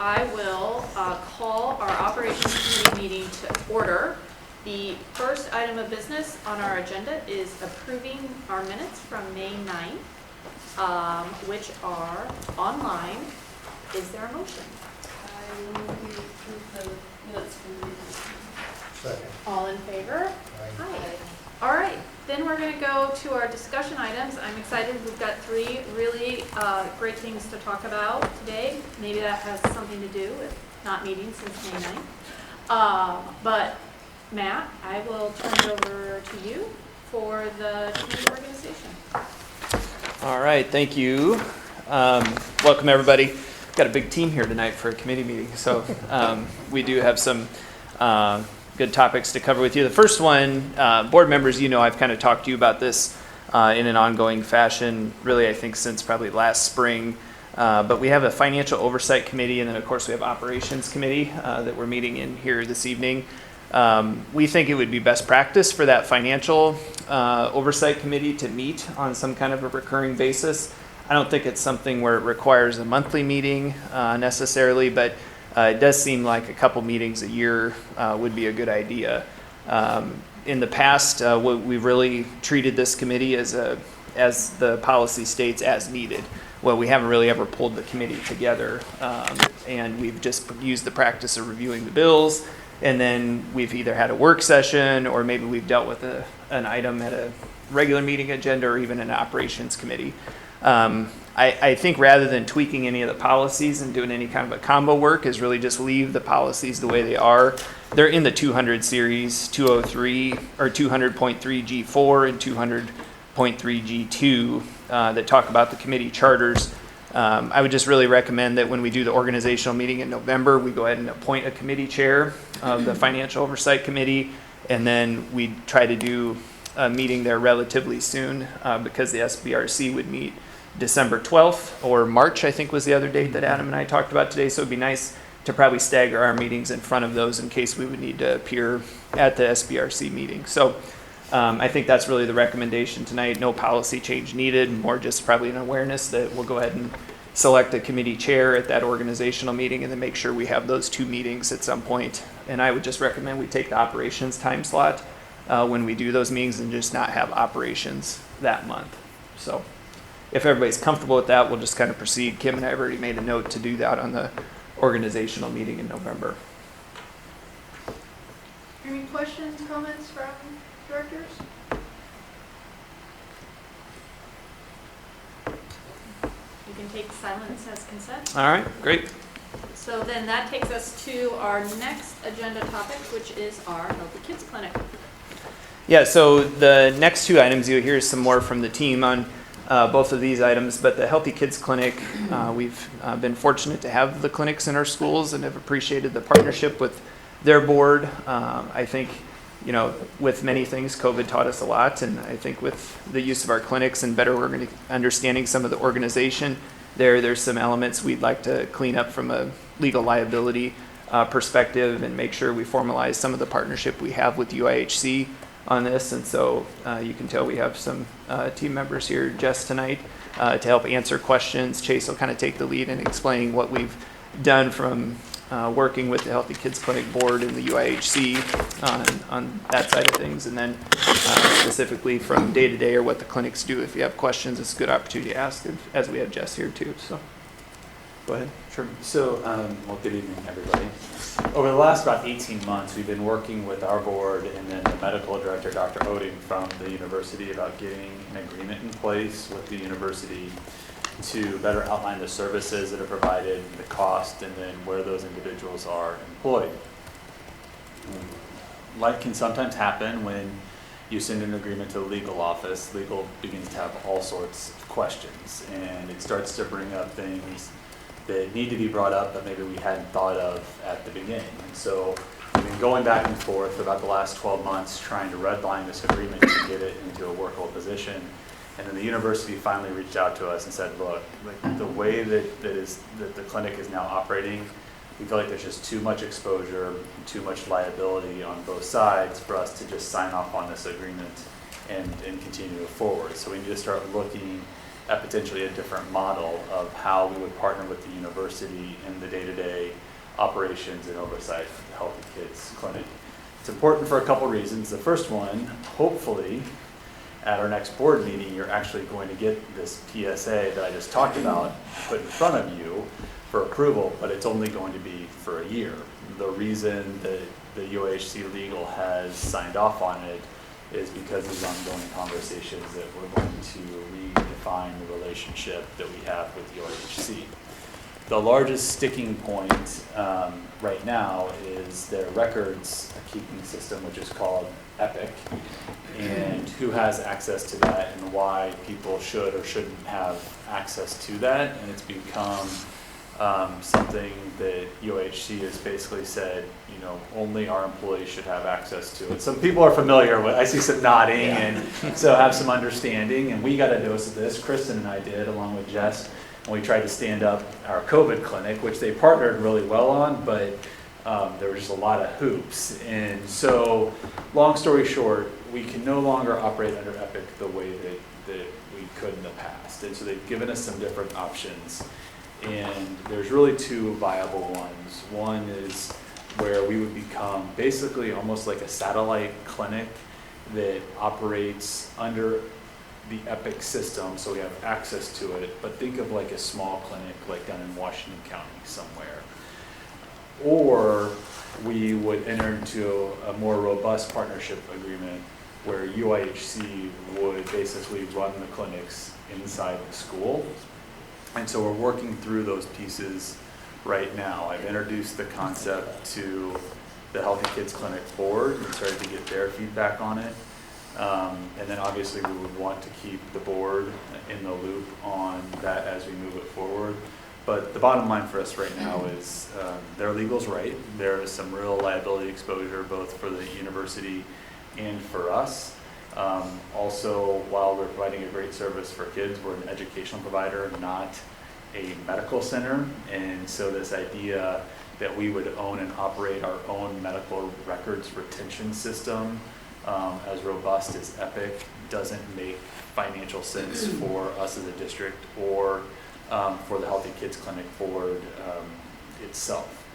I will call our Operations Committee meeting to order. The first item of business on our agenda is approving our minutes from May 9th, which are online. Is there a motion? I will approve the minutes from the meeting. Second. All in favor? Aye. Aye. All right, then we're going to go to our discussion items. I'm excited. We've got three really great things to talk about today. Maybe that has something to do with not meeting since May 9th. But Matt, I will turn it over to you for the committee organization. All right, thank you. Welcome everybody. Got a big team here tonight for a committee meeting, so we do have some good topics to cover with you. The first one, board members, you know I've kind of talked to you about this in an ongoing fashion, really I think since probably last spring. But we have a financial oversight committee, and then of course we have operations committee that we're meeting in here this evening. We think it would be best practice for that financial oversight committee to meet on some kind of a recurring basis. I don't think it's something where it requires a monthly meeting necessarily, but it does seem like a couple meetings a year would be a good idea. In the past, we've really treated this committee as the policy states as needed. Well, we haven't really ever pulled the committee together, and we've just used the practice of reviewing the bills, and then we've either had a work session or maybe we've dealt with an item at a regular meeting agenda or even an operations committee. I think rather than tweaking any of the policies and doing any kind of a combo work is really just leave the policies the way they are. They're in the 200 series, 203 or 200.3 G4 and 200.3 G2 that talk about the committee charters. I would just really recommend that when we do the organizational meeting in November, we go ahead and appoint a committee chair of the Financial Oversight Committee, and then we try to do a meeting there relatively soon because the SBRC would meet December 12th or March, I think was the other date that Adam and I talked about today. So it'd be nice to probably stagger our meetings in front of those in case we would need to appear at the SBRC meeting. So I think that's really the recommendation tonight. No policy change needed, more just probably an awareness that we'll go ahead and select a committee chair at that organizational meeting and then make sure we have those two meetings at some point. And I would just recommend we take the operations time slot when we do those meetings and just not have operations that month. So if everybody's comfortable with that, we'll just kind of proceed. Kim and I have already made a note to do that on the organizational meeting in November. Any questions, comments from directors? You can take silence as consent. All right, great. So then that takes us to our next agenda topic, which is our Healthy Kids Clinic. Yeah, so the next two items you'll hear some more from the team on both of these items, but the Healthy Kids Clinic, we've been fortunate to have the clinics in our schools and have appreciated the partnership with their board. I think, you know, with many things, COVID taught us a lot, and I think with the use of our clinics and better understanding some of the organization, there's some elements we'd like to clean up from a legal liability perspective and make sure we formalize some of the partnership we have with UIHC on this. And so you can tell we have some team members here, Jess, tonight to help answer questions. Chase will kind of take the lead in explaining what we've done from working with the Healthy Kids Clinic board and the UIHC on that side of things, and then specifically from day to day or what the clinics do. If you have questions, it's a good opportunity to ask, as we have Jess here too. So go ahead. Sure. So, well, good evening, everybody. Over the last about 18 months, we've been working with our board and then the medical director, Dr. Oding, from the university about getting an agreement in place with the university to better outline the services that are provided, the cost, and then where those individuals are employed. Like can sometimes happen when you send an agreement to the legal office. Legal begins to have all sorts of questions, and it starts to bring up things that need to be brought up that maybe we hadn't thought of at the beginning. And so we've been going back and forth for about the last 12 months trying to redline this agreement to get it into a workable position. And then the university finally reached out to us and said, look, like the way that the clinic is now operating, we feel like there's just too much exposure, too much liability on both sides for us to just sign off on this agreement and continue to move forward. So we need to start looking at potentially a different model of how we would partner with the university in the day-to-day operations and oversight of the Healthy Kids Clinic. It's important for a couple reasons. The first one, hopefully, at our next board meeting, you're actually going to get this PSA that I just talked about put in front of you for approval, but it's only going to be for a year. The reason that the UAHC legal has signed off on it is because of these ongoing conversations that we're going to redefine the relationship that we have with UAHC. The largest sticking point right now is their records keeping system, which is called Epic, and who has access to that and why people should or shouldn't have access to that. And it's become something that UAHC has basically said, you know, only our employees should have access to it. Some people are familiar with, I see some nodding, and so have some understanding, and we got a dose of this. Kristen and I did, along with Jess, and we tried to stand up our COVID clinic, which they partnered really well on, but there were just a lot of hoops. And so, long story short, we can no longer operate under Epic the way that we could in the past. And so they've given us some different options. And there's really two viable ones. One is where we would become basically almost like a satellite clinic that operates under the Epic system, so we have access to it, but think of like a small clinic like down in Washington County somewhere. Or we would enter into a more robust partnership agreement where UIHC would basically run the clinics inside the school. And so we're working through those pieces right now. I've introduced the concept to the Healthy Kids Clinic board and started to get their feedback on it. And then obviously we would want to keep the board in the loop on that as we move it forward. But the bottom line for us right now is their legal's right. There is some real liability exposure both for the university and for us. Also, while we're providing a great service for kids, we're an educational provider, not a medical center. And so this idea that we would own and operate our own medical records retention system, as robust as Epic, doesn't make financial sense for us as a district or for the Healthy Kids Clinic board itself.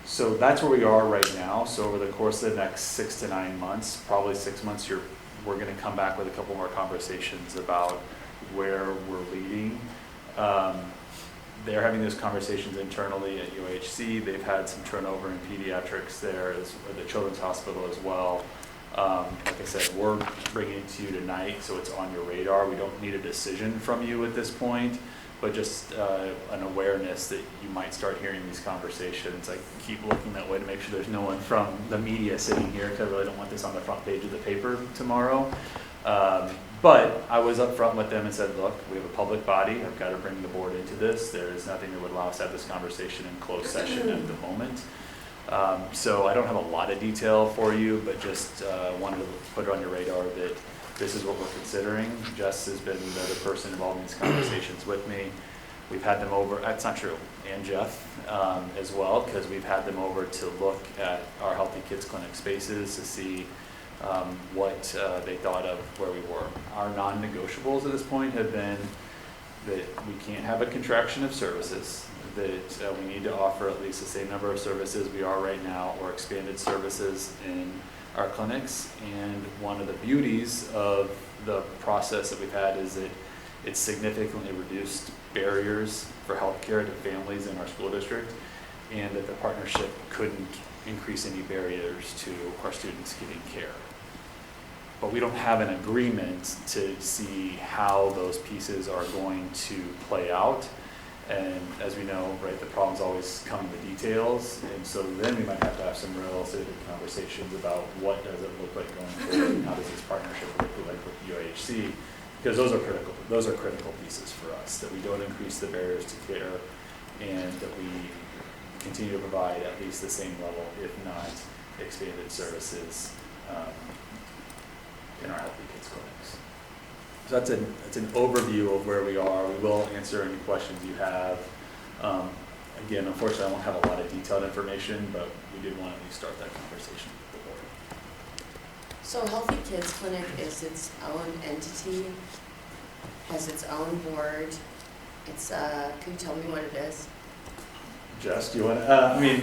So that's where we are right now. So over the course of the next 6 to 9 months, probably 6 months, we're going to come back with a couple more conversations about where we're leading. They're having those conversations internally at UHC. They've had some turnover in pediatrics there, at the Children's Hospital as well. Like I said, we're bringing it to you tonight, so it's on your radar. We don't need a decision from you at this point, but just an awareness that you might start hearing these conversations. I keep looking that way to make sure there's no one from the media sitting here, because I really don't want this on the front page of the paper tomorrow. But I was upfront with them and said, look, we have a public body. I've got to bring the board into this. There is nothing that would allow us to have this conversation in closed session at the moment. So I don't have a lot of detail for you, but just wanted to put it on your radar that this is what we're considering. Jess has been the other person involved in these conversations with me. We've had them over, that's not true, and Jeff as well, because we've had them over to look at our Healthy Kids Clinic spaces to see what they thought of where we were. Our non-negotiables at this point have been that we can't have a contraction of services, that we need to offer at least the same number of services we are right now, or expanded services in our clinics. And one of the beauties of the process that we've had is that it's significantly reduced barriers for healthcare to families in our school district, and that the partnership couldn't increase any barriers to our students getting care. But we don't have an agreement to see how those pieces are going to play out. And as we know, right, the problems always come in the details. And so then we might have to have some real civic conversations about what does it look like going forward, and how does this partnership look like with UAHC? Because those are critical. Those are critical pieces for us, that we don't increase the barriers to care, and that we continue to provide at least the same level, if not expanded services in our Healthy Kids Clinics. So that's an overview of where we are. We will answer any questions you have. Again, unfortunately, I won't have a lot of detailed information, but we did want to at least start that conversation with the board. So Healthy Kids Clinic is its own entity has its own board. It's, can you tell me what it is? Jess, do you want to,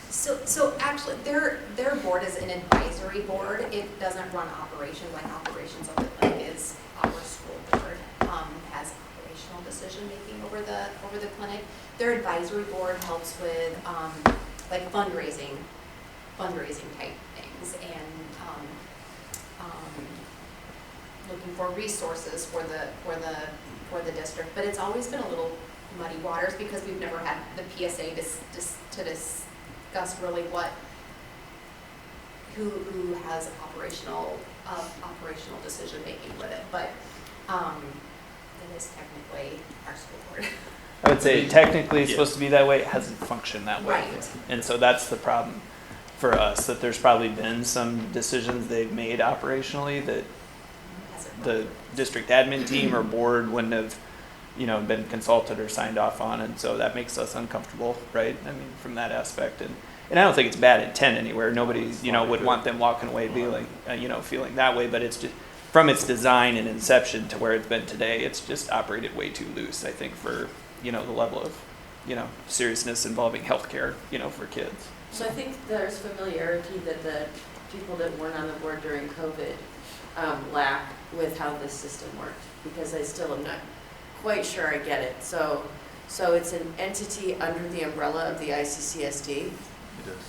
So actually, their board is an advisory board. It doesn't run operations, like operations of the clinic is our school board, has operational decision-making over the clinic. Their advisory board helps with, like fundraising type things and, looking for resources for the district. But it's always been a little muddy waters because we've never had the PSA to discuss really who has operational decision making with it, but it is technically our school board. I would say technically it's supposed to be that way, it hasn't functioned that way. Right. And so that's the problem for us, that there's probably been some decisions they've made operationally that the district admin team or board wouldn't have, been consulted or signed off on, and so that makes us uncomfortable, right? I mean, from that aspect, and I don't think it's bad intent anywhere. Nobody, would want them walking away feeling that way, but it's just from its design and inception to where it's been today, it's just operated way too loose, I think, for, the level of, seriousness involving healthcare, for kids. So I think there's familiarity that the people that weren't on the board during COVID lack with how this system worked, because I still am not quite sure I get it. So it's an entity under the umbrella of the ICCSD.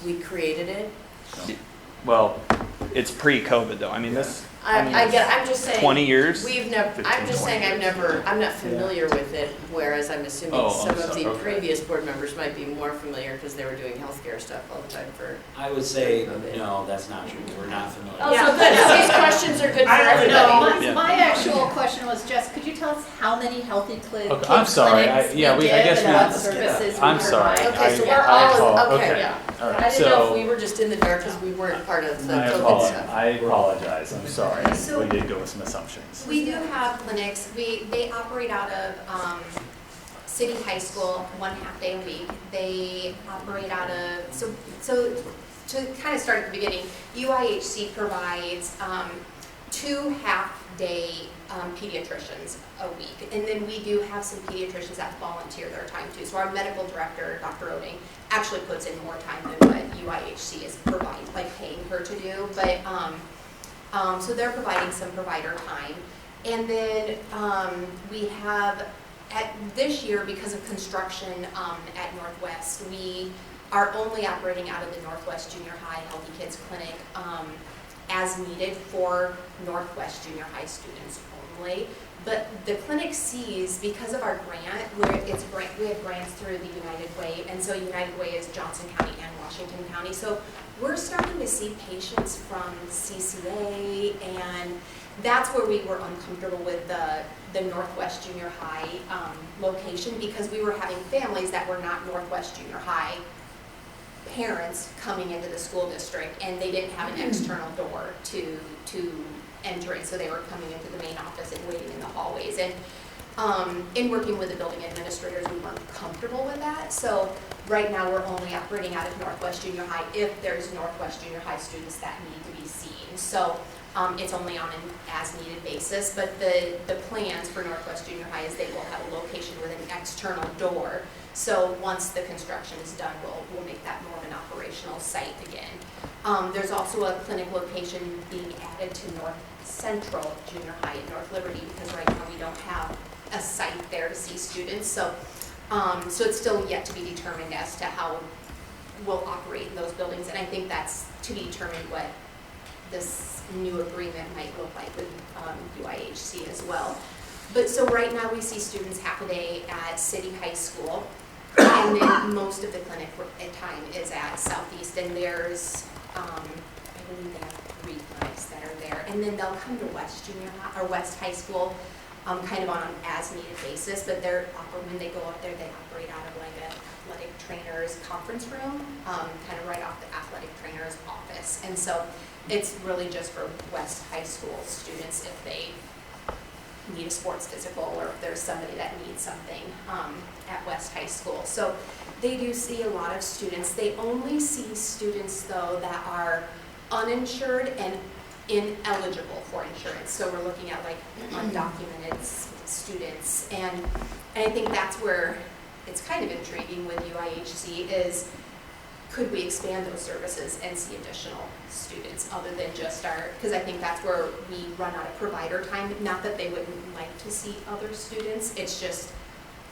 We created it. well, It's pre-COVID though. I mean, this. I get it. I'm just saying. 20 years? We've never, 15, I'm just 20 saying I'm not familiar with it, whereas I'm assuming Oh, some I'm of sorry. the Okay. previous board members might be more familiar because they were doing healthcare stuff all the time for. I would say, no, that's not true. We're not familiar. Oh, Yeah, so good. good. These questions are good for No, everybody. Yeah. my actual question was, Jess, could you tell us how many healthy Okay, kids I'm sorry. clinics Yeah, we I did guess and we- what services we I'm sorry. provide? Okay, so we're I all, apologize. okay. Okay. All right. I didn't know if So we were just in the dark because we weren't part of the I COVID stuff. apologize. I'm sorry. So- We did go with some assumptions. We do have clinics, they operate out of City High School, 1/2 day a week. They operate out of, so to kind of start at the beginning, UIHC provides 2 half-day pediatricians a week. And then we do have some pediatricians that volunteer their time too. So our medical director, Dr. Oding, actually puts in more time than what UIHC is providing, like paying her to do. But so they're providing some provider time. And then we have, this year, because of construction at Northwest, we are only operating out of the Northwest Junior High Healthy Kids Clinic as needed for Northwest Junior High students only. But the clinic sees, because of our grant, we have grants through the United Way, and so United Way is Johnson County and Washington County. So we're starting to see patients from CCA, and that's where we were uncomfortable with the Northwest Junior High location, because we were having families that were not Northwest Junior High parents coming into the school district, and they didn't have an external door to entering, so they were coming into the main office and waiting in the hallways. And in working with the building administrators, we weren't comfortable with that. So right now, we're only operating out of Northwest Junior High if there's Northwest Junior High students that need to be seen. So it's only on an as-needed basis, but the plans for Northwest Junior High is they will have a location with an external door. So once the construction is done, we'll make that more of an operational site again. There's also a clinic location being added to North Central Junior High in North Liberty, because right now we don't have a site there to see students. So it's still yet to be determined as to how we'll operate in those buildings, and I think that's to be determined what this new agreement might look like with UIHC as well. But so right now we see students half a day at City High School, and then most of the clinic at time is at Southeast, and there's, I believe they have 3 clinics that are there. And then they'll come to West Junior High, or West High School, kind of on an as-needed basis, but when they go up there, they operate out of like an athletic trainer's conference room, kind of right off the athletic trainer's office. And so it's really just for West High School students if they need a sports physical, or if there's somebody that needs something at West High School. So they do see a lot of students. They only see students, though, that are uninsured and ineligible for insurance. So we're looking at like undocumented students. And I think that's where it's kind of intriguing with UIHC is, could we expand those services and see additional students other than just our, because I think that's where we run out of provider time. Not that they wouldn't like to see other students, it's just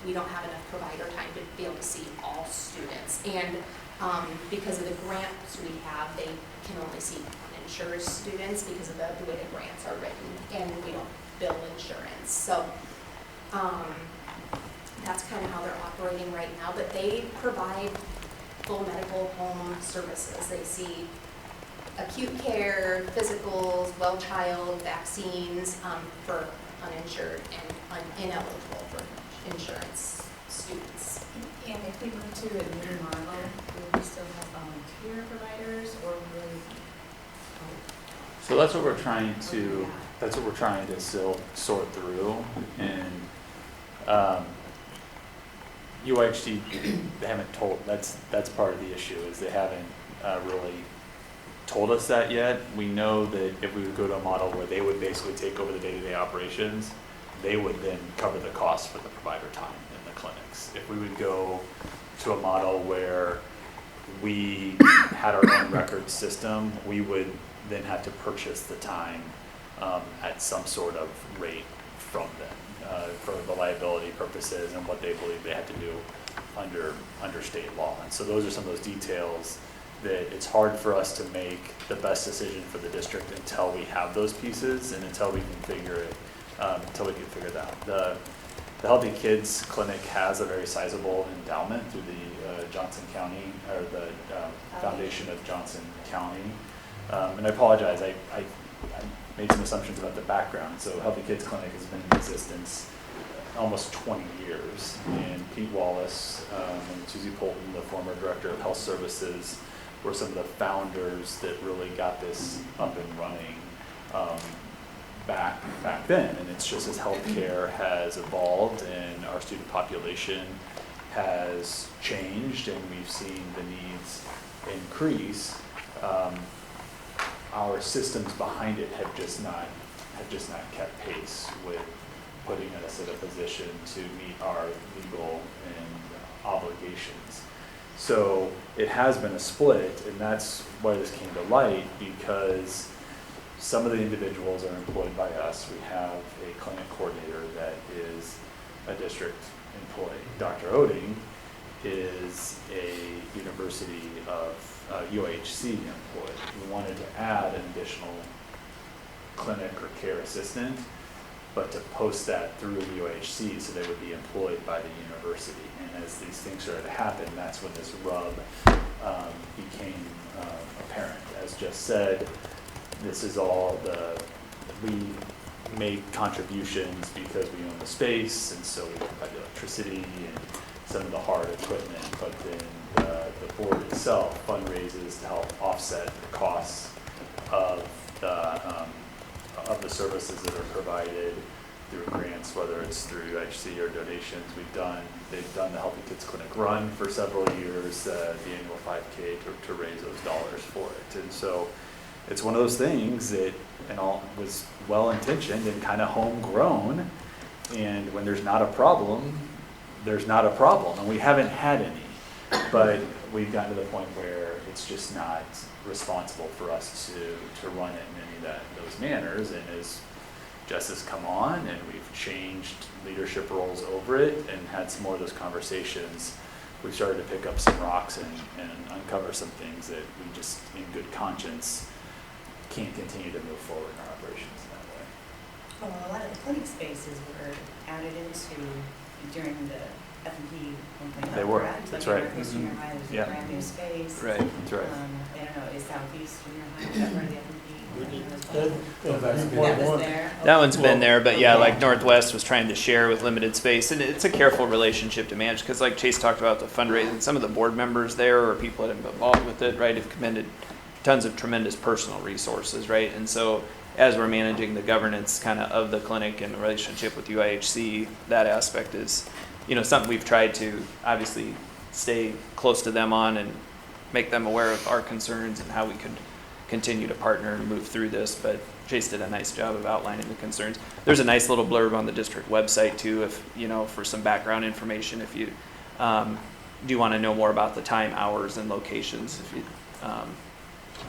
we don't have enough provider time to be able to see all students. And because of the grants we have, they can only see uninsured students because of the way the grants are written, and we don't bill insurance. So that's kind of how they're operating right now, but they provide full medical home services. They see acute care, physicals, well child, vaccines for uninsured and ineligible for insurance students. And if we went to a new model, would we still have volunteer providers, or would? So that's what we're trying to still sort through. And UIHD, they haven't told, that's part of the issue, is they haven't really told us that yet. We know that if we would go to a model where they would basically take over the day-to-day operations, they would then cover the cost for the provider time in the clinics. If we would go to a model where we had our own record system, we would then have to purchase the time at some sort of rate from them for the liability purposes and what they believe they have to do under state law. And so those are some of those details that it's hard for us to make the best decision for the district until we have those pieces and until we can figure it, that out. The Healthy Kids Clinic has a very sizable endowment through the Johnson County, or the Foundation of Johnson County. And I apologize, I made some assumptions about the background. So Healthy Kids Clinic has been in existence almost 20 years. And Pete Wallace and Susie Polton, the former director of health services, were some of the founders that really got this up and running back then. And it's just as healthcare has evolved and our student population has changed and we've seen the needs increase, our systems behind it have just not kept pace with putting us in a position to meet our legal and obligations. So it has been a split, and that's why this came to light, because some of the individuals are employed by us. We have a clinic coordinator that is a district employee. Dr. Oding is a University of UIHC employee. We wanted to add an additional clinic or care assistant, but to post that through UIHC so they would be employed by the university. And as these things started to happen, that's when this rub became apparent. As just said, this is all we make contributions because we own the space, and so we provide the electricity and some of the hard equipment, but then the board itself fundraises to help offset the costs of the services that are provided through grants, whether it's through UIHC or donations. They've done the Healthy Kids Clinic run for several years, the annual 5K to raise those dollars for it. And so it's one of those things that was well-intentioned and kind of homegrown, and when there's not a problem, there's not a problem, and we haven't had any, but we've gotten to the point where it's just not responsible for us to run it in any of those manners. And as Jess has come on and we've changed leadership roles over it and had some more of those conversations, we've started to pick up some rocks and uncover some things that we just, in good conscience, can't continue to move forward in our operations in that way. Well, a lot of the clinic spaces were added into during the F&P 1.0. They were, correct? that's Like right. Northeast Junior High was Yeah. a brand new space. Right, that's right. I don't know, is Southeast Junior High, is that part of the F&P? That was there? That one's been there, but yeah, like Northwest was trying to share with limited space, and it's a careful relationship to manage, because like Chase talked about the fundraising, some of the board members there or people that have been involved with it, right, have commended tons of tremendous personal resources, right, and so as we're managing the governance kind of the clinic and the relationship with UIHC, that aspect is, something we've tried to obviously stay close to them on and make them aware of our concerns and how we could continue to partner and move through this, but Chase did a nice job of outlining the concerns. There's a nice little blurb on the district website too, if, for some background information, if you do want to know more about the time, hours, and locations, if you,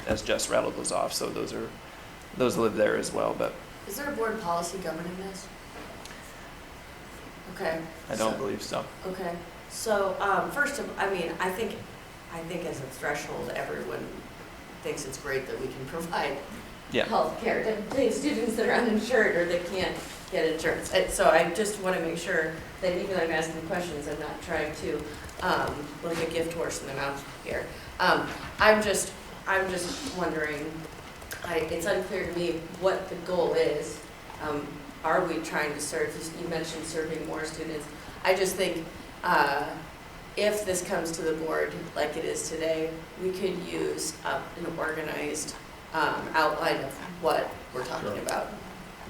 as Jess rattled those off, so those live there as well, but Is there a board policy governing this? Okay. I don't believe so. Okay, so, first of, I think as a threshold, everyone thinks it's great that we can provide Yeah. healthcare to students that are uninsured or that can't get insurance. And so I just want to make sure that even though I'm asking questions, I'm not trying to, like a gift horse in the mouth here. I'm just wondering, it's unclear to me what the goal is. Are we trying to serve, you mentioned serving more students. I just think, if this comes to the board like it is today, we could use an organized outline of what we're talking about,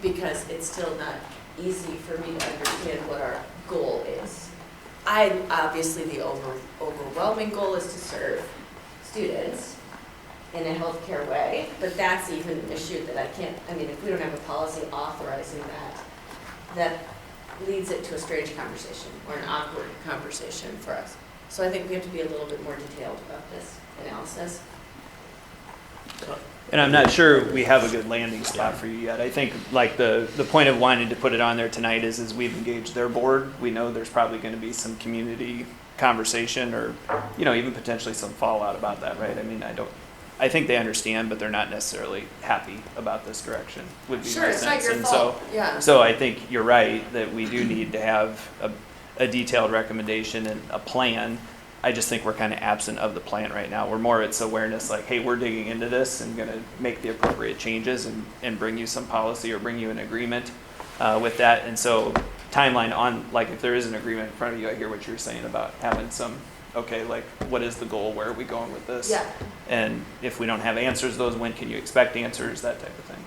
because it's still not easy for me to understand what our goal is. Obviously, the overwhelming goal is to serve students in a healthcare way, but that's even an issue that if we don't have a policy authorizing that leads it to a strange conversation or an awkward conversation for us. So I think we have to be a little bit more detailed about this analysis. And I'm not sure we have a good landing spot for you yet. I think like the point of wanting to put it on there tonight is we've engaged their board. We know there's probably going to be some community conversation or, even potentially some fallout about that, right? I think they understand, but they're not necessarily happy about this direction, would be Sure, my it's not sense. your And fault, yeah. So I think you're right that we do need to have a detailed recommendation and a plan. I just think we're kind of absent of the plan right now. We're more it's awareness like, hey, we're digging into this and going to make the appropriate changes and bring you some policy or bring you an agreement with that. And so timeline on, like if there is an agreement in front of you, I hear what you're saying about having some, okay, like what is the goal? Where are we going with this? Yeah. And if we don't have answers, those, when can you expect answers, that type of thing.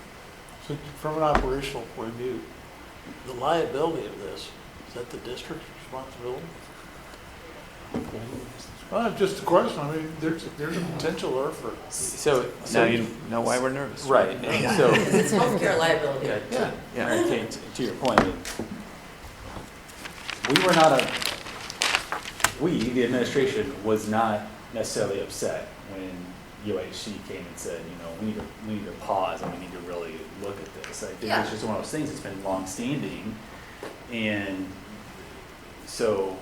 So from an operational point of view, the liability of this, is that the district's responsibility? Well, just a question. There's a potential there for. So Now you know why we're nervous. Right, so, Because it's healthcare liability. yeah, Yeah. Mary Kate, to your point, the administration was not necessarily upset when UHC came and said, we need to pause and we need to really look at this. I think Yeah. it's just one of those things that's been long-standing, and so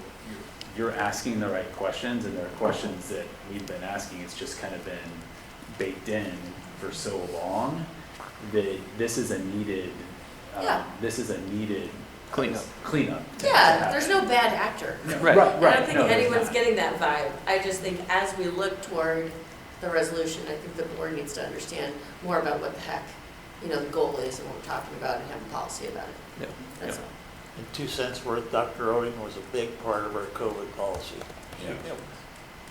you're asking the right questions, and there are questions that we've been asking. It's just kind of been baked in for so long that this is a needed Cleanup. to Yeah, happen. there's no bad actor. Right. I don't think No, there's anyone's not. getting that vibe. I just think as we look toward the resolution, I think the board needs to understand more about what the heck, the goal is and what we're talking about and have a policy about it. Yeah. That's all. In 2 cents worth, Dr. Oding was a big part of our COVID policy. Yeah.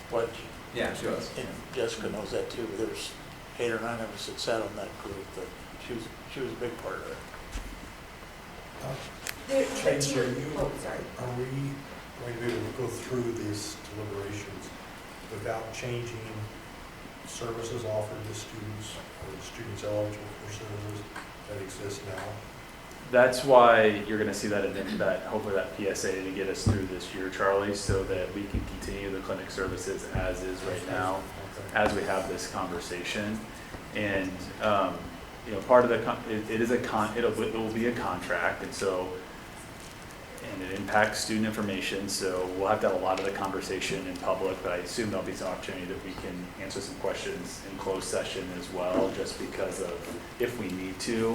What, Yeah, she was. and Jessica knows that too. There's 8 or 9 of us that sat on that group, that she was a big part of it. Chase, are we Sorry. going to be able to go through these deliberations without changing services offered to students or students eligible for services that exist now? That's why you're gonna see hopefully that PSA to get us through this year, Charlie, so that we can continue the clinic services as is right now, as we have this conversation. And, part of the, it will be a contract, and so, and it impacts student information, so we'll have to have a lot of the conversation in public, but I assume there'll be some opportunity that we can answer some questions in closed session as well, just because of, if we need to.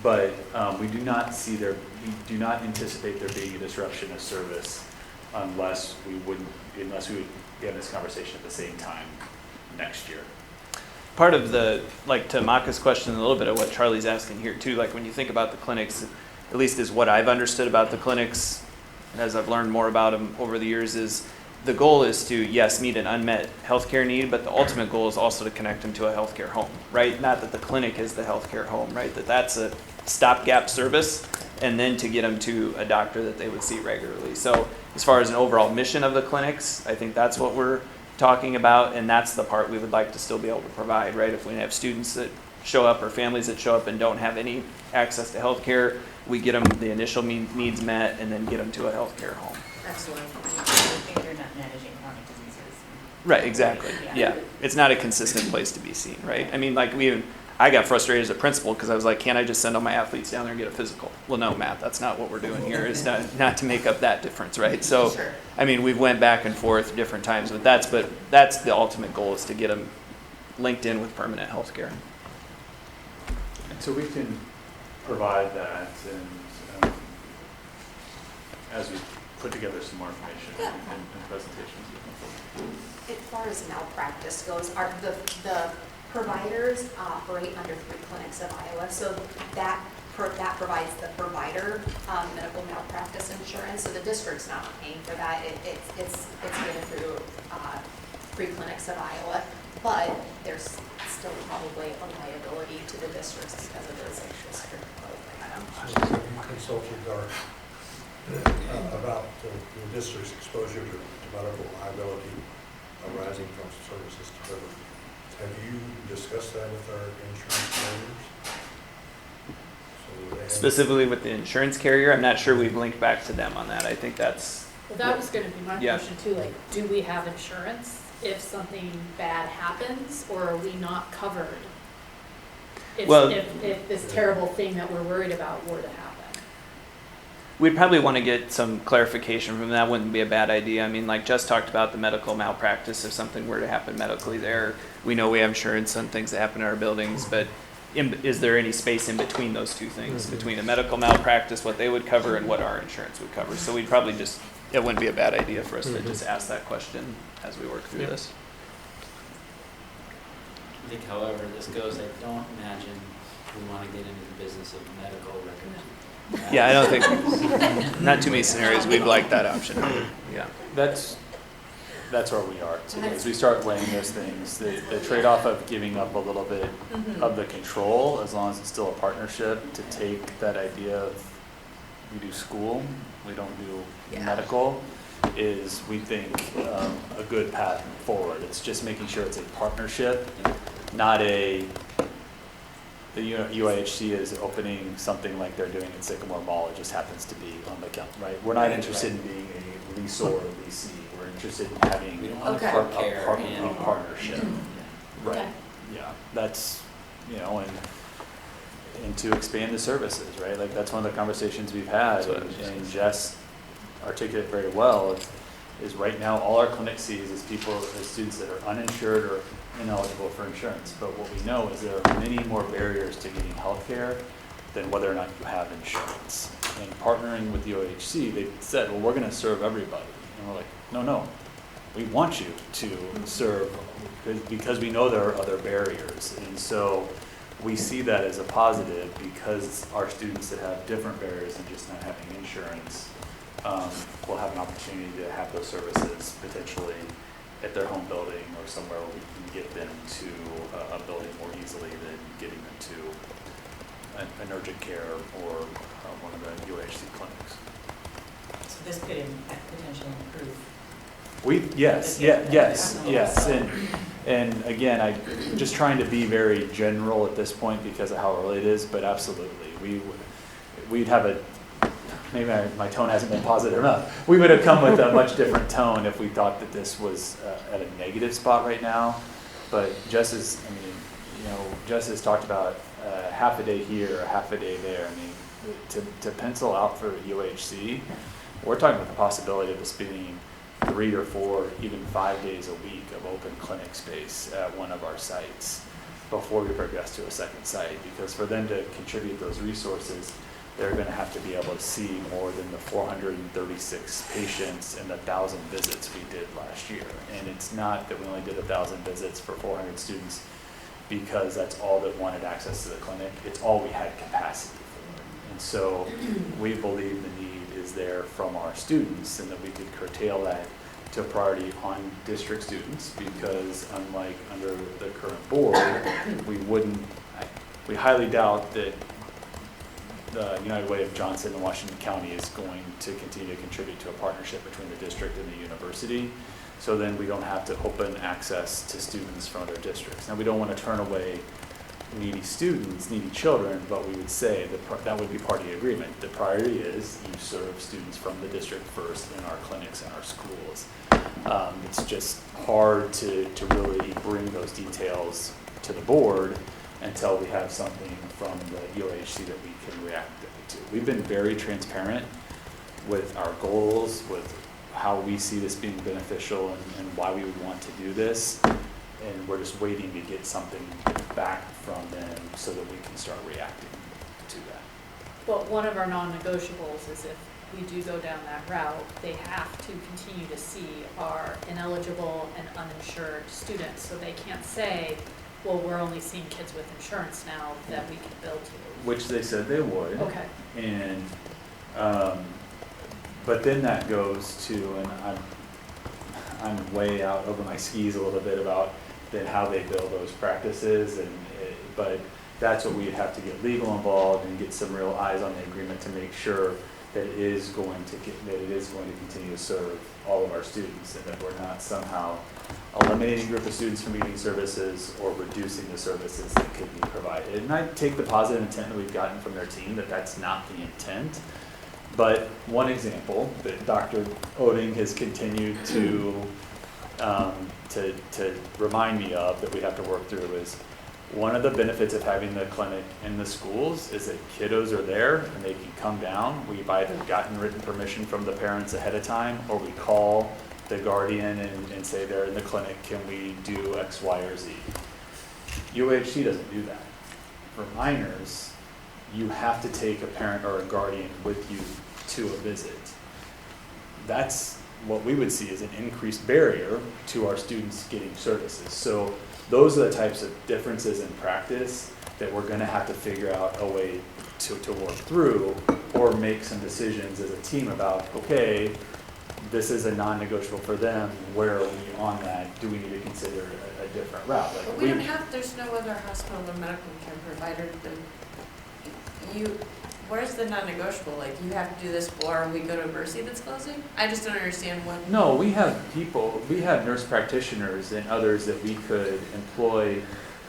But we do not anticipate there being a disruption of service unless we would be having this conversation at the same time next year. Part of to Maka's question, a little bit of what Charlie's asking here too, like when you think about the clinics, at least is what I've understood about the clinics, as I've learned more about them over the years, is the goal is to, yes, meet an unmet healthcare need, but the ultimate goal is also to connect them to a healthcare home, right? Not that the clinic is the healthcare home, right? That's a stopgap service, and then to get them to a doctor that they would see regularly. So as far as an overall mission of the clinics, I think that's what we're talking about, and that's the part we would like to still be able to provide, right? If we have students that show up or families that show up and don't have any access to healthcare, we get them the initial needs met and then get them to a healthcare home. Excellent. If you're not managing chronic diseases. Right, exactly. Yeah. It's not a consistent place to be seen, right? I mean, like I got frustrated as a principal because I was like, can't I just send all my athletes down there and get a physical? Well, no, Matt, that's not what we're doing here. It's not to make up that difference, right? So, Sure. I mean, we've went back and forth different times with that, but that's the ultimate goal, is to get them linked in with permanent health care. And so we can provide that, and as we put together some more information Yeah. and presentations. As far as malpractice goes, the providers operate under 3 clinics of Iowa, so that provides the provider medical malpractice insurance, so the district's not paying for that. It's given through 3 clinics of Iowa, but there's still probably a liability to the districts because of those strict program. Have you consulted about the district's exposure to medical liability arising from services delivered? Have you discussed that with our insurance carriers? So they have- Specifically with the insurance carrier, I'm not sure we've linked back to them on that. I think that's, Well, that was gonna be my Yeah. question too, like, do we have insurance if something bad happens, or are we not covered? Well- If this terrible thing that we're worried about were to happen. we'd probably want to get some clarification from that. Wouldn't be a bad idea. I mean, like Jess talked about the medical malpractice. If something were to happen medically there, we know we have insurance on things that happen in our buildings, but is there any space in between those two things, between a medical malpractice, what they would cover, and what our insurance would cover? So we'd probably just, it wouldn't be a bad idea for us to just ask that question as we work through this. I think however this goes, I don't imagine we want to get into the business of medical records. Yeah, I don't think, not too many scenarios we'd like that option. Yeah. That's where we are today. As we start weighing those things, the trade-off of giving up a little bit of the control, as long as it's still a partnership, to take that idea of we do school, we don't do Yeah. medical, is, we think, a good path forward. It's just making sure it's a partnership, not the UIHC is opening something like they're doing at Sycamore Mall. It just happens to be on the count, right? We're not interested in being a leaseor or leasee. We're interested in having We don't want Okay. to care and a partnership. Right, Okay. yeah, that's, and to expand the services, right? Like, that's one of the conversations we've had, That's what I was just and Jess articulated very well, is right now, all our clinic sees is students that are uninsured or ineligible for insurance. But what we know is there are many more barriers to getting healthcare than whether or not you have insurance. And partnering with the OHC, they said, well, we're gonna serve everybody. And we're like, no, we want you to serve, because we know there are other barriers. And so we see that as a positive, because our students that have different barriers than just not having insurance will have an opportunity to have those services potentially at their home building or somewhere where we can get them to a building more easily than getting them to an urgent care or one of the UHC clinics. So this could potentially improve. Yes. And again, I'm just trying to be very general at this point because of how early it is, but absolutely, we'd have maybe my tone hasn't been positive enough. We would have come with a much different tone if we thought that this was at a negative spot right now. But Jess has talked about half a day here, a half a day there. I mean, to pencil out for UHC, we're talking about the possibility of this being 3 or 4, even 5 days a week of open clinic space at one of our sites before we progress to a second site. Because for them to contribute those resources, they're going to have to be able to see more than the 436 patients and the 1,000 visits we did last year. And it's not that we only did 1,000 visits for 400 students because that's all that wanted access to the clinic. It's all we had capacity for. And so we believe the need is there from our students, and that we could curtail that to a priority on district students, because unlike under the current board, we highly doubt that the United Way of Johnson and Washington County is going to continue to contribute to a partnership between the district and the university. So then we don't have to open access to students from other districts. Now, we don't want to turn away needy students, needy children, but we would say that would be part of the agreement. The priority is you serve students from the district first in our clinics and our schools. It's just hard to really bring those details to the board until we have something from the UAHC that we can react to. We've been very transparent with our goals, with how we see this being beneficial and why we would want to do this. And we're just waiting to get something back from them so that we can start reacting to that. But one of our non-negotiables is if we do go down that route, they have to continue to see our ineligible and uninsured students. So they can't say, well, we're only seeing kids with insurance now that we can bill to. Which they said they would. Okay. And, but then that goes to, and I'm way out over my skis a little bit about then how they bill those practices, but that's what we'd have to get legal involved and get some real eyes on the agreement to make sure that it is going to continue to serve all of our students, and that we're not somehow eliminating a group of students from meeting services or reducing the services that could be provided. And I take the positive intent that we've gotten from their team that that's not the intent. But one example that Dr. Oding has continued to remind me of that we have to work through is one of the benefits of having the clinic in the schools is that kiddos are there and they can come down. We've either gotten written permission from the parents ahead of time, or we call the guardian and say they're in the clinic, can we do X, Y, or Z? UAHC doesn't do that. For minors, you have to take a parent or a guardian with you to a visit. That's what we would see as an increased barrier to our students getting services. So those are the types of differences in practice that we're going to have to figure out a way to work through, or make some decisions as a team about, okay, this is a non-negotiable for them, where are we on that? Do we need to consider a different route? Like But we don't have, there's no other hospital or medical care provider than you. Where's the non-negotiable? Like, you have to do this or we go to Mercy that's closing? I just don't understand what. No, we have nurse practitioners and others that we could employ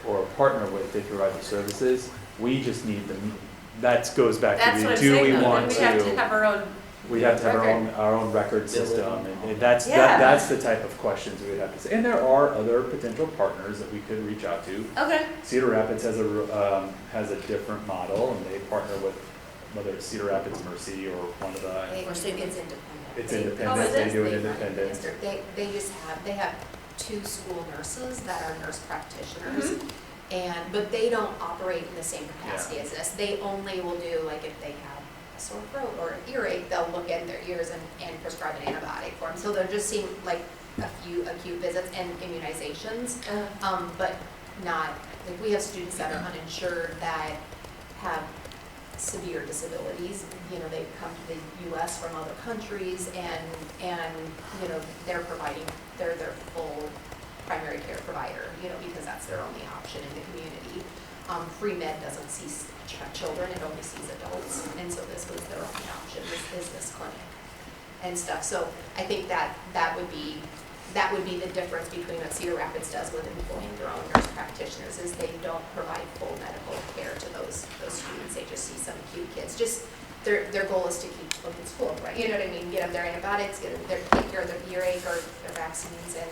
or partner with to provide the services. We just need them. That goes back That's to what the, I'm do saying, we though. want Then we have to have our own. we have to have record. our own record system, and that's Yeah. that's the type of questions we would have to say. And there are other potential partners that we could reach out to. Okay. Cedar Rapids has a different model, and they partner with whether it's Cedar Rapids, Mercy, or one of the. It's independent. It's They- independent. Oh, is They it? do it They run independent. district. They have 2 school nurses that are nurse practitioners, but they don't operate in the same capacity as this. They only will do, like, if they have a sore throat or an earache, they'll look in their ears and prescribe an antibiotic for them. So they're just seeing like a few acute visits and immunizations, but not, like, we have students that are uninsured that have severe disabilities. You know, they come to the U.S. from other countries, and you know, they're their full primary care provider, you know, because that's their only option in the community. Free Med doesn't see children, it only sees adults, and so this was their only option, is this clinic and stuff. So I think that would be the difference between what Cedar Rapids does with employing their own nurse practitioners, is they don't provide full medical care to those students. They just see some acute kids. Just their goal is to keep them in school, right? You know what I mean? Get them their antibiotics, take care of their earache or their vaccines, and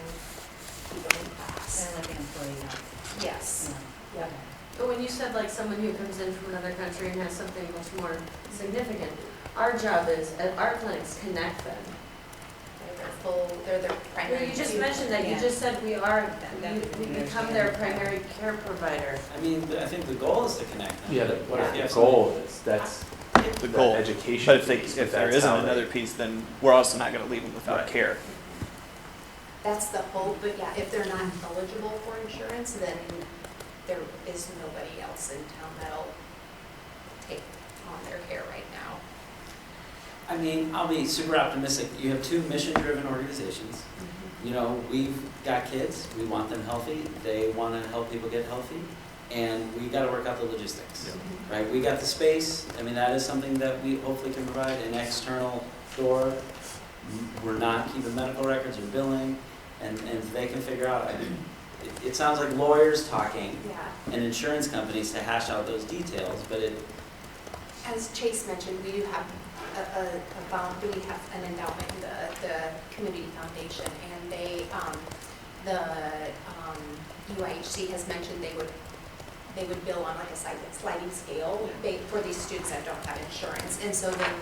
keep them in class. Kind of like an employee health. Yes. Yeah. Yep. But when you said like someone who comes in from another country and has something much more significant, our job is, at our clinics, connect them. They're their Well, primary. you just mentioned that, you just said we become their primary care provider. I mean, I think the goal is to connect them. Yeah, But what if you the have goal is, that's The goal. education. But piece, if there that's isn't how they- another piece, then we're also not going to leave them without Right. care. That's the hope, but yeah, if they're not eligible for insurance, then there is nobody else in town that'll take on their care right now. I mean, I'll be super optimistic. You have 2 mission-driven organizations. You know, we've got kids, we want them healthy, they want to help people get healthy, and we got to work out the logistics, right? We got the space, I mean, that is something that we hopefully can provide, an external door. We're not keeping medical records or billing. And if they can figure out, I mean, it sounds like lawyers talking Yeah. and insurance companies to hash out those details, but As Chase mentioned, we do have we have an endowment, the Community Foundation, and the UIHC has mentioned they would bill on like a sliding scale for these students that don't have insurance, and so then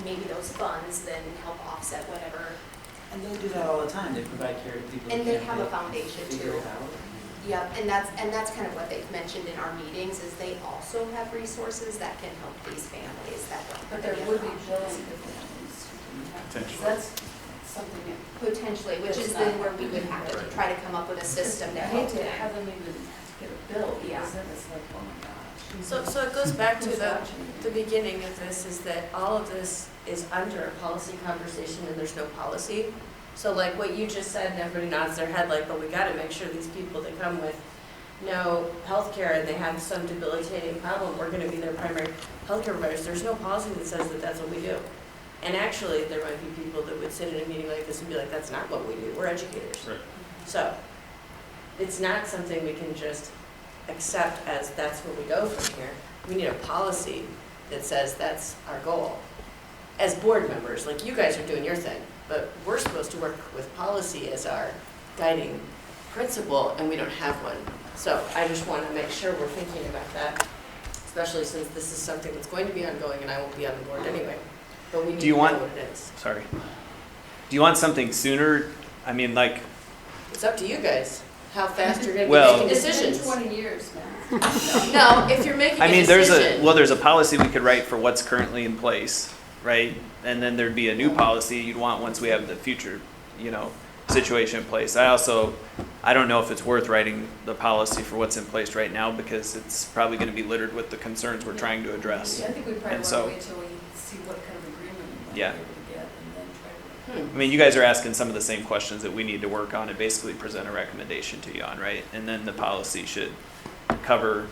maybe those funds then help offset whatever. and they do that all the time, they provide care to people who And they can't have a pay. foundation Figure too. it out. Yep, and that's kind of what they've mentioned in our meetings, is they also have resources that can help these families that don't. But there would be bills for families who didn't have. Potentially. That's something that, Potentially, which is then where we would have to try to come up with a system to I help hate to them. have them even get a bill, Yeah. because then it's like, oh my gosh. So it goes back to Who's the watching? beginning of this, is that all of this is under a policy conversation and there's no policy. So like what you just said, and everybody nods their head like, but we gotta make sure these people that come with no healthcare and they have some debilitating problem, we're gonna be their primary healthcare providers. There's no policy that says that that's what we do. And actually, there might be people that would sit in a meeting like this and be like, that's not what we do, we're educators. Right. So, it's not something we can just accept as that's where we go from here. We need a policy that says that's our goal. As board members, like you guys are doing your thing, but we're supposed to work with policy as our guiding principle, and we don't have one. So I just want to make sure we're thinking about that, especially since this is something that's going to be ongoing and I won't be on the board anyway. But we need Do you to know want- what it is. Sorry. Do you want something sooner? I mean, like, It's up to you guys, how fast you're going to be Well- making decisions. 20 years now. No, if you're making I a mean, decision. there's a policy we could write for what's currently in place, right? And then there'd be a new policy you'd want once we have the future, situation in place. I don't know if it's worth writing the policy for what's in place right now, because it's probably gonna be littered with the concerns we're trying to address. I think we probably And want to so- wait till we see what kind of agreement we might be Yeah. able to get, and then try to. I mean, you guys are asking some of the same questions that we need to work on and basically present a recommendation to you on, right? And then the policy should cover,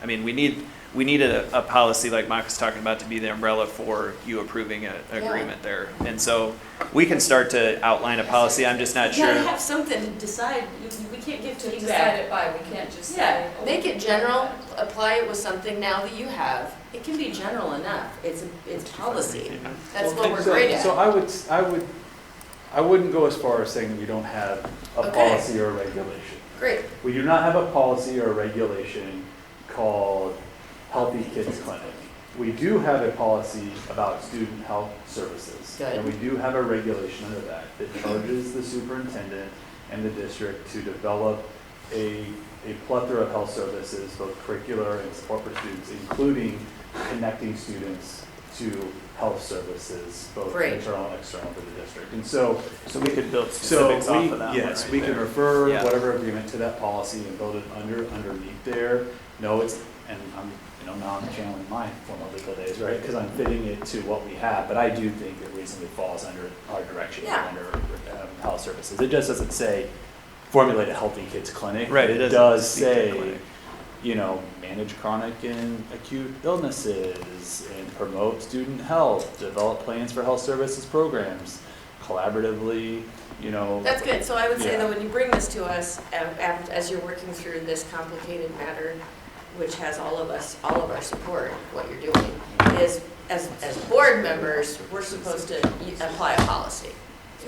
I mean, we need a policy like Mock was talking about to be the umbrella for you approving an agreement there. And so we can start to outline a policy, I'm just not You gotta sure. have something to decide, we can't give To decide feedback. it by, we can't just say. Yeah, oh, make it general, apply it with something now that you have. It can be general enough, it's policy. That's what we're great So at. I wouldn't go as far as saying that we don't have a Okay. policy or a regulation. Great, We do not have a policy or a regulation called Healthy Kids Clinic. We do have a policy about student health services. Good. And we do have a regulation under that charges the superintendent and the district to develop a plethora of health services, both curricular and support for students, including connecting students to health services, both Great. internal and external to the district. And so We could build so specifics off of that one yes, right we can there. refer Yeah. whatever agreement to that policy and build it underneath there. No, it's, and I'm, now I'm channeling my former legal days, right? Because I'm fitting it to what we have, but I do think it reasonably falls under our direction, Yeah. under health services. It just doesn't say formulate a healthy kids clinic. Right, it It doesn't does speak to say, clinic. manage chronic and acute illnesses and promote student health, develop plans for health services programs, collaboratively, that's good. So I would say Yeah. that when you bring this to us, as you're working through this complicated matter, which has all of our support, what you're doing, is as board members, we're supposed to apply a policy.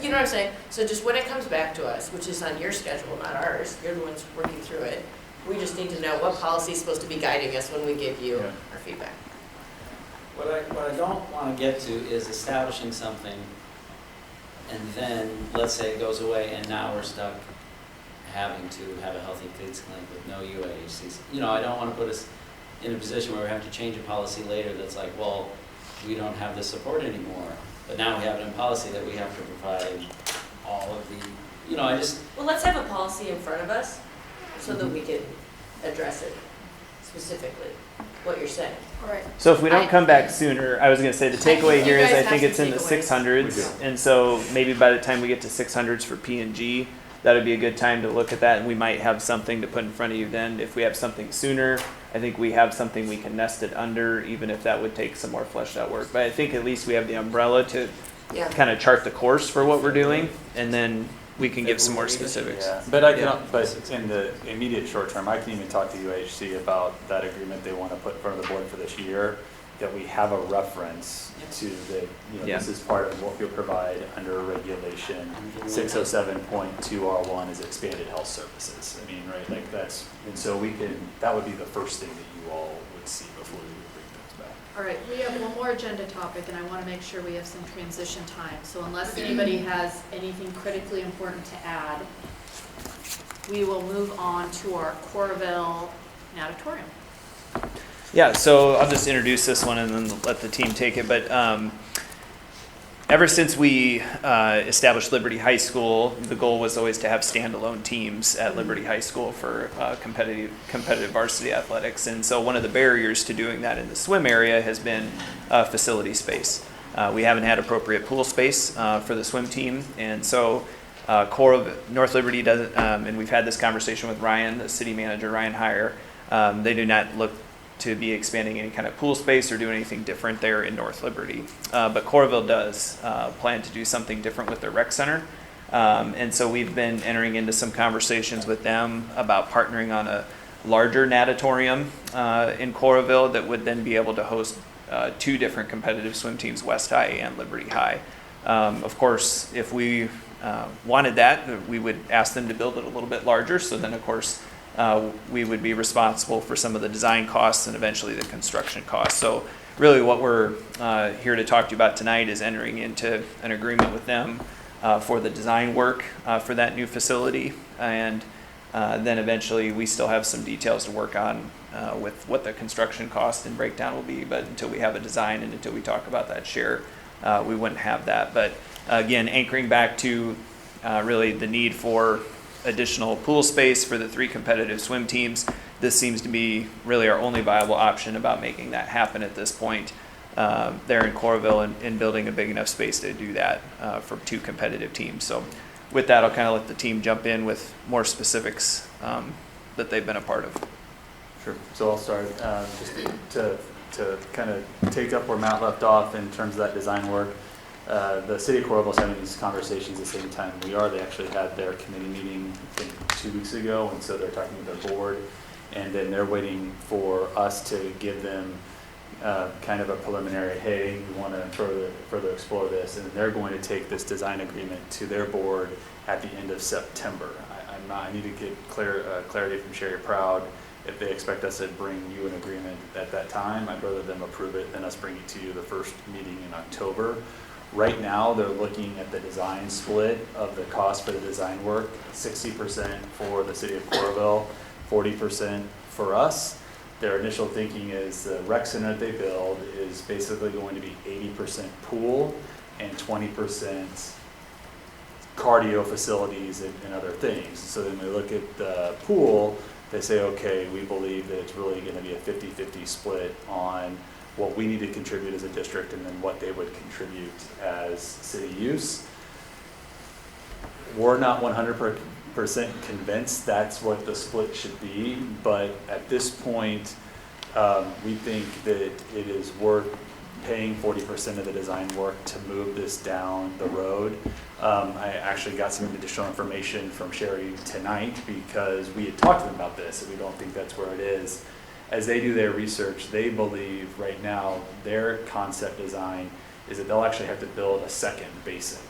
You know what I'm saying? So just when it comes back to us, which is on your schedule, not ours, you're the ones working through it, we just need to know what policy is supposed to be guiding us when we give you Yeah. our feedback. What I don't want to get to is establishing something, and then, let's say it goes away, and now we're stuck having to have a healthy kids clinic with no UAHCs. I don't want to put us in a position where we have to change a policy later that's like, well, we don't have this support anymore, but now we have it in policy that we have to provide all of the, Well, let's have a policy in front of us so that we can address it specifically, what you're saying. all right. So if we don't come back sooner, I was gonna say the think takeaway you here is guys I have think some it's in the takeaways. 600s. We do. And so maybe by the time we get to 600s for P&G, that'd be a good time to look at that, and we might have something to put in front of you then. If we have something sooner, I think we have something we can nest it under, even if that would take some more fleshed out work. But I think at least we have the umbrella to Yeah. kind of chart the course for what we're doing, and then we can give some more February, specifics. Yeah, but Yeah. but in the immediate short term, I can even talk to UHC about that agreement they want to put in front of the board for this year, that we have a reference to the, Yeah. this is part of what we'll provide under regulation 607.2R1 is expanded health services. I mean, right, like that's, and so that would be the first thing that you all would see before you would bring those back. All right, we have one more agenda topic, and I want to make sure we have some transition time. So unless anybody has anything critically important to add, we will move on to our Corville natatorium. Yeah, so I'll just introduce this one and then let the team take it. But ever since we established Liberty High School, the goal was always to have standalone teams at Liberty High School for competitive varsity athletics. And so one of the barriers to doing that in the swim area has been facility space. We haven't had appropriate pool space for the swim team, and so North Liberty doesn't. And we've had this conversation with Ryan, the city manager, Ryan Heyer. They do not look to be expanding any kind of pool space or do anything different there in North Liberty. But Coralville does plan to do something different with their rec center. And so we've been entering into some conversations with them about partnering on a larger natatorium in Coralville that would then be able to host two different competitive swim teams, West High and Liberty High. Of course, if we wanted that, we would ask them to build it a little bit larger. So then, of course, we would be responsible for some of the design costs and eventually the construction costs. So really what we're here to talk to you about tonight is entering into an agreement with them for the design work for that new facility. And then eventually we still have some details to work on with what the construction cost and breakdown will be. But until we have a design and until we talk about that share, we wouldn't have that. But again, anchoring back to really the need for additional pool space for the three competitive swim teams. This seems to be really our only viable option about making that happen at this point there in Coralville and building a big enough space to do that for two competitive teams. So with that, I'll kind of let the team jump in with more specifics that they've been a part of. Sure. So I'll start just to kind of take up where Matt left off in terms of that design work. The city of Coralville is having these conversations at the same time we are. They actually had their committee meeting, I think, 2 weeks ago, and so they're talking with their board, and then they're waiting for us to give them kind of a preliminary, hey, we want to further explore this, and they're going to take this design agreement to their board at the end of September. I need to get clarity from Sherry Proud if they expect us to bring you an agreement at that time. I'd rather them approve it than us bring it to you the first meeting in October. Right now, they're looking at the design split of the cost for the design work, 60% for the city of Coralville, 40% for us. Their initial thinking is the rec center that they build is basically going to be 80% pool and 20% cardio facilities and other things. So then we look at the pool, they say, okay, we believe that it's really going to be a 50-50 split on what we need to contribute as a district and then what they would contribute as city use. We're not 100% convinced that's what the split should be, but at this point, we think that it is worth paying 40% of the design work to move this down the road. I actually got some additional information from Sherry tonight because we had talked to them about this and we don't think that's where it is. As they do their research, they believe right now their concept design is that they'll actually have to build a second basin.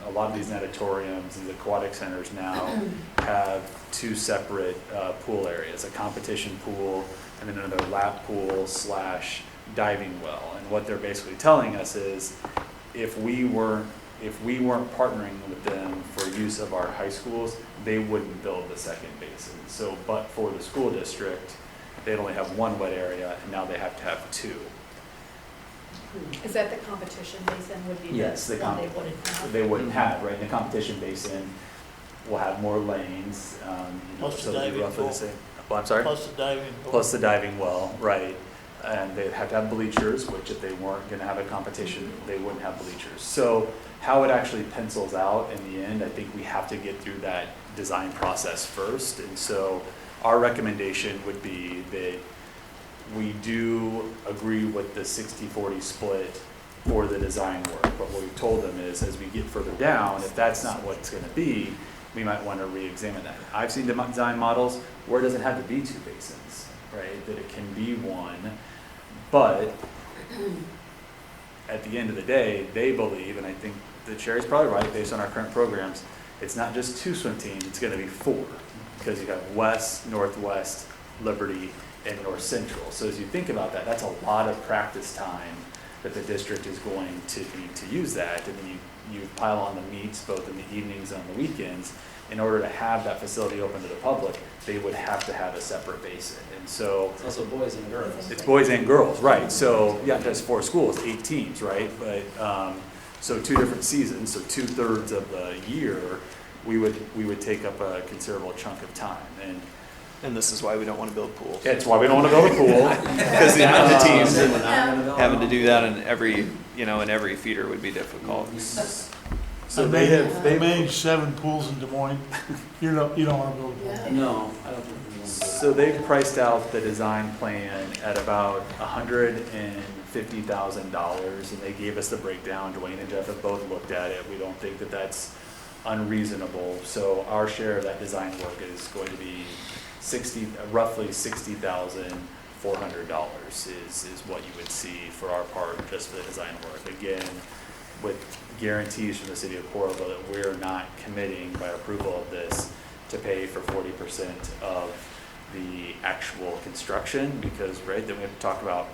A lot of these natatoriums, these aquatic centers now have two separate pool areas, a competition pool and then another lap pool / diving well. And what they're basically telling us is if we weren't partnering with them for use of our high schools, they wouldn't build the second basin. So, but for the school district, they'd only have one wet area, and now they have to have two. Is that the competition basin would be Yes, the one they wouldn't have? They wouldn't have, right? In the competition basin, we'll have more lanes. Plus so the it'll be diving roughly well. the same. Well, I'm sorry? Plus the diving. Plus the diving well, right. And they'd have to have bleachers, which if they weren't going to have a competition, they wouldn't have bleachers. So how it actually pencils out in the end, I think we have to get through that design process first. And so our recommendation would be that we do agree with the 60-40 split for the design work. But what we've told them is, as we get further down, if that's not what it's gonna be, we might wanna re-examine that. I've seen design models where it doesn't have to be 2 basins, right? That it can be 1, but at the end of the day, they believe, and I think the chair is probably right based on our current programs, it's not just 2 swim teams, it's gonna be 4. Because you have West, Northwest, Liberty, and North Central. So as you think about that, that's a lot of practice time that the district is going to need to use that. And then you pile on the meets both in the evenings and on the weekends. In order to have that facility open to the public, they would have to have a separate basin. And so It's also boys and girls. it's boys and girls, right? So yeah, that's 4 schools, 8 teams, right? But so 2 different seasons, so 2/3 of the year, we would take up a considerable chunk of time. And this is why we don't want to build pools. That's why we don't want to build a pool. Because the amount of teams We're and not gonna build having to them. do that in every feeder would be difficult. So They manage 7 pools in Des Moines. You don't want to build a pool. No, I don't think we want to. So they've priced out the design plan at about $150,000, and they gave us the breakdown. Dwayne and Jeff have both looked at it. We don't think that that's unreasonable. So our share of that design work is going to be roughly $60,400 is what you would see for our part just for the design work. Again, with guarantees from the city of Coralville that we're not committing by approval of this to pay for 40% of the actual construction, because, right, then we have to talk about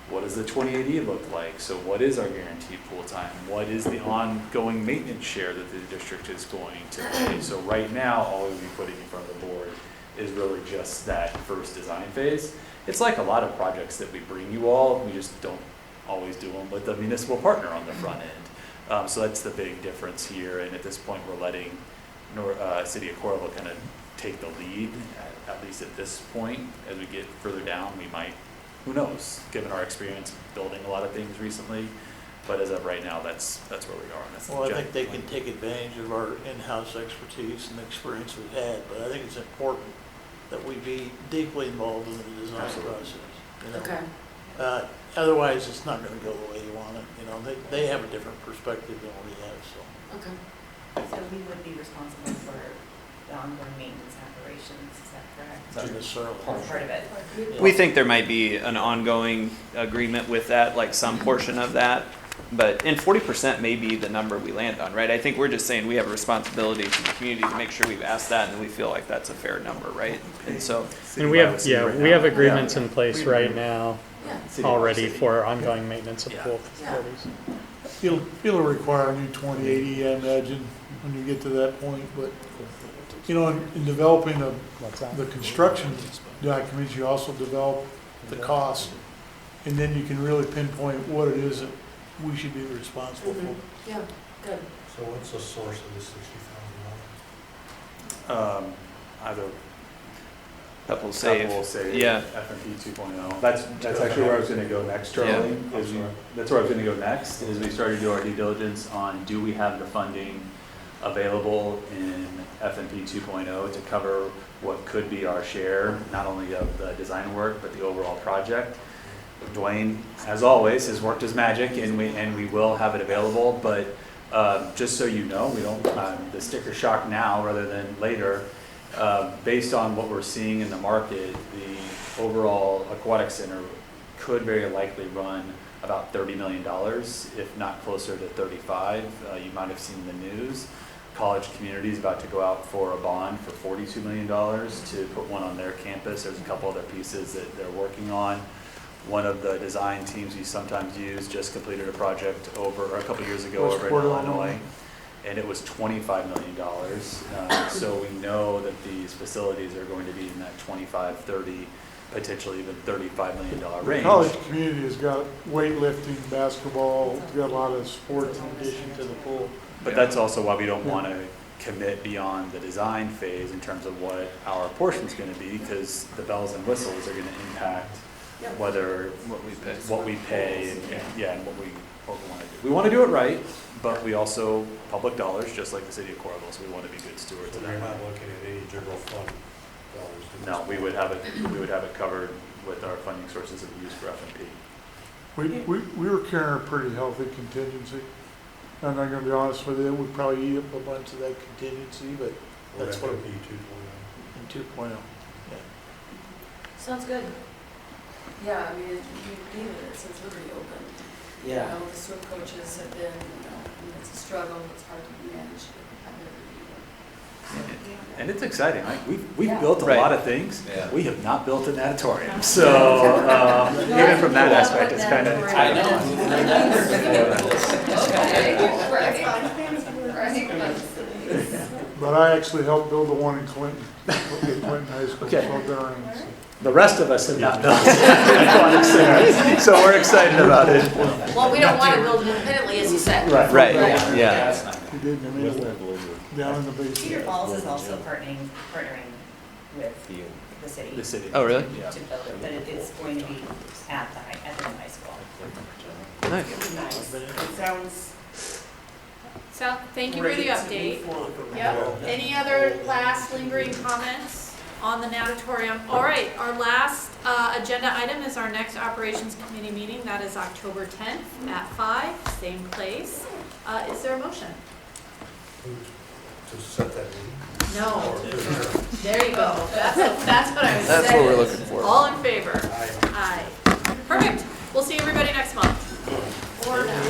what does the 2080 look like? So what is our guaranteed pool time? What is the ongoing maintenance share that the district is going to pay? So right now, all we'll be putting in front of the board is really just that first design phase. It's like a lot of projects that we bring you all, we just don't always do them with the municipal partner on the front end. So that's the big difference here, and at this point, we're letting City of Coralville kind of take the lead, at least at this point. As we get further down, we might, who knows, given our experience building a lot of things recently, but as of right now, that's where we are. And that's the Well, I think they general can take advantage of our in-house expertise and experience we've had, but I think it's important that we be deeply involved in the design Absolutely. process. You know? Okay. Otherwise, it's not gonna go the way you want it, they have a different perspective than we have, so. Okay. So we would be responsible for the ongoing maintenance operations, is that correct? Not necessarily. Or part of it? We think there might be an ongoing agreement with that, like some portion of that. And 40% may be the number we land on, right? I think we're just saying we have a responsibility to the community to make sure we've asked that and we feel like that's a fair number, right? And so, And we have, we have agreements in place right now Yeah. City already City. for ongoing maintenance of Yeah. pool Yeah. facilities. It'll require a new 2080, I imagine, when you get to that point, but, in developing What's that? the construction documents, you also develop the cost, and then you can really pinpoint what it is that we should be responsible for. Yeah, good. So what's the source of the $60,000? Either couple save. Capital Save, Yeah. FMP 2.0. That's actually where I was gonna go next, Charlie. That's where I was gonna go next, is we started to do our due diligence on, do we have the funding available in FMP 2.0 to cover what could be our share, not only of the design work, but the overall project. Dwayne, as always, has worked his magic, and we will have it available, but just so you know, we don't, the sticker shock now rather than later. Based on what we're seeing in the market, the overall aquatic center could very likely run about $30 million, if not closer to 35. You might have seen the news. College Community is about to go out for a bond for $42 million to put one on their campus. There's a couple other pieces that they're working on. One of the design teams we sometimes use just completed a project a couple years ago over in Illinois, and it was $25 million. So we know that these facilities are going to be in that 25, 30, potentially even $35 million range. College community has got weightlifting, basketball, got a lot of sports in addition to the pool. But that's also why we don't want to commit beyond the design phase in terms of what our portion's going to be, because the bells and whistles are going to impact whether what we pay and what we want to do. We want to do it right, but we also, public dollars, just like the city of Coralville, so we want to be good stewards So of you're that. not looking at any general fund dollars? No, we would have it covered with our funding sources that we use for FMP. We were carrying a pretty healthy contingency. I'm not gonna be honest with you, we probably eat up a bunch of that contingency, but Or that's what, FMP in 2.0. Sounds good. Yeah, I mean, we needed it since Liberty opened. You Yeah. know, the swim coaches have been, I mean, it's a struggle, it's hard to manage at Liberty. And it's exciting, like, we've Yeah. built a Right. lot of things, Yeah. we have not built an auditorium, so, even from that aspect, it's kind of. I But I actually helped build the one in Clinton, Clinton High School, Okay. so Durham. The rest of us have not built aquatics there, so we're excited about it. Well, we don't want to build independently, as you said. Right, Yeah. yeah. We did, I mean, down in the Cedar basement. Falls is also partnering with the city The city. Oh, really? Yeah. to build it, but it's going to be at the high school. Nice. Nice. It sounds So, thank you for the update. Yep. Any other last lingering comments on the natatorium? All right, our last agenda item is our next operations committee meeting. That is October 10th at 5, same place. Is there a motion? To set that meeting. No. There you go. That's what I was saying. That's what we're looking for. All in favor? Aye. Aye. Perfect. We'll see everybody next month. Or now.